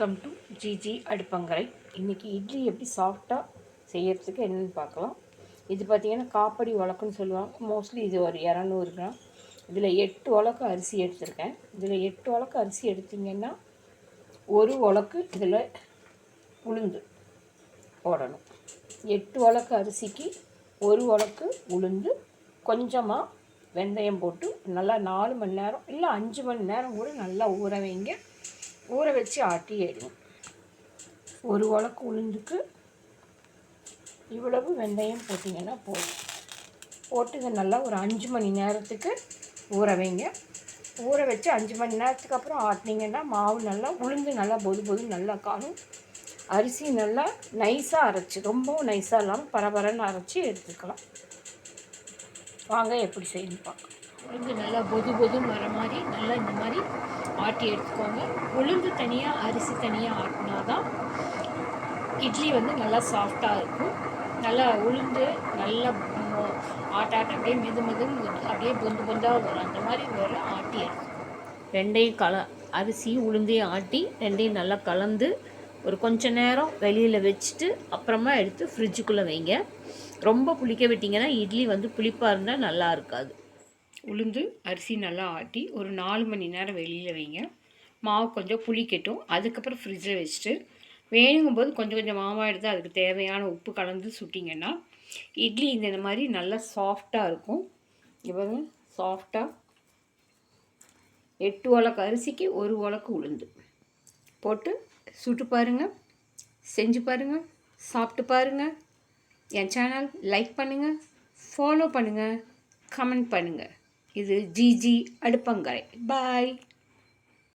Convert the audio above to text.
Welcome to GG அடுப்பங்கரை. இன்றைக்கி இட்லி எப்படி சாஃப்டாக செய்யறதுக்கு என்னென்னு பார்க்கலாம். இது பார்த்திங்கன்னா காப்படி உலக்குன்னு சொல்லுவாங்க. மோஸ்ட்லி இது ஒரு 200 கிராம். இதில் 8 உலக்கு அரிசி எடுத்திருக்கேன். இதில் 8 உலக்கு அரிசி எடுத்திங்கன்னா ஒரு உலக்கு இதில் உளுந்து போடணும். 8 உலக்கு அரிசிக்கு ஒரு உலக்கு உளுந்து, கொஞ்சமாக வெந்தயம் போட்டு நல்லா 4 மணி நேரம் இல்லை 5 மணி நேரம் கூட நல்லா ஊற வைங்க. ஊற வச்சு ஆட்டி எடுங்க. ஒரு உலக்கு உளுந்துக்கு இவ்வளவு வெந்தயம் போட்டிங்கன்னா போதும். போட்டு இதை நல்லா ஒரு 5 மணி நேரத்துக்கு ஊற வைங்க. ஊற வச்சு 5 மணி நேரத்துக்கு அப்புறம் ஆட்டினீங்கன்னா மாவு நல்லா உளுந்து நல்லா பொது நல்லா காணும். அரிசி நல்லா நைஸாக அரைச்சி, ரொம்பவும் நைஸாக இல்லாமல் பரபரன்னு அரைச்சி எடுத்துக்கலாம். வாங்க எப்படி செய்யணும் பார்க்கலாம். உளுந்து நல்லா பொதுன்னு வர மாதிரி நல்லா இந்த மாதிரி ஆட்டி எடுத்துக்கோங்க. உளுந்து தனியாக அரிசி தனியாக ஆட்டினா தான் இட்லி வந்து நல்லா சாஃப்டாக இருக்கும். நல்லா உளுந்து நல்லா அப்படியே மெதுன்னு அப்படியே பொந்தாக வரும். அந்த மாதிரி வர ஆட்டி எடுக்கும். ரெண்டையும் அரிசி உளுந்தையும் ஆட்டி ரெண்டையும் நல்லா கலந்து ஒரு கொஞ்ச நேரம் வெளியில் வச்சுட்டு அப்புறமா எடுத்து ஃப்ரிட்ஜுக்குள்ளே வைங்க. ரொம்ப புளிக்க விட்டிங்கன்னா இட்லி வந்து புளிப்பாக இருந்தால் நல்லா இருக்காது. உளுந்து அரிசி நல்லா ஆட்டி ஒரு 4 மணி நேரம் வெளியில் வைங்க. மாவு கொஞ்சம் புளிக்கட்டும். அதுக்கப்புறம் ஃப்ரிட்ஜில் வச்சுட்டு வேணுங்கும்போது கொஞ்சம் மாவாக எடுத்து அதுக்கு தேவையான உப்பு கலந்து சுட்டிங்கன்னா இட்லி இந்த மாதிரி நல்லா சாஃப்டாக இருக்கும். இவங்க சாஃப்டாக 8 உலக்கு அரிசிக்கு ஒரு உலக்கு உளுந்து போட்டு சுட்டு பாருங்கள், செஞ்சு பாருங்கள், சாப்பிட்டு பாருங்கள். என் சேனல் லைக் பண்ணுங்கள், ஃபாலோ பண்ணுங்கள், கமெண்ட் பண்ணுங்கள். இது ஜிஜி அடுப்பங்கரை. பாய்.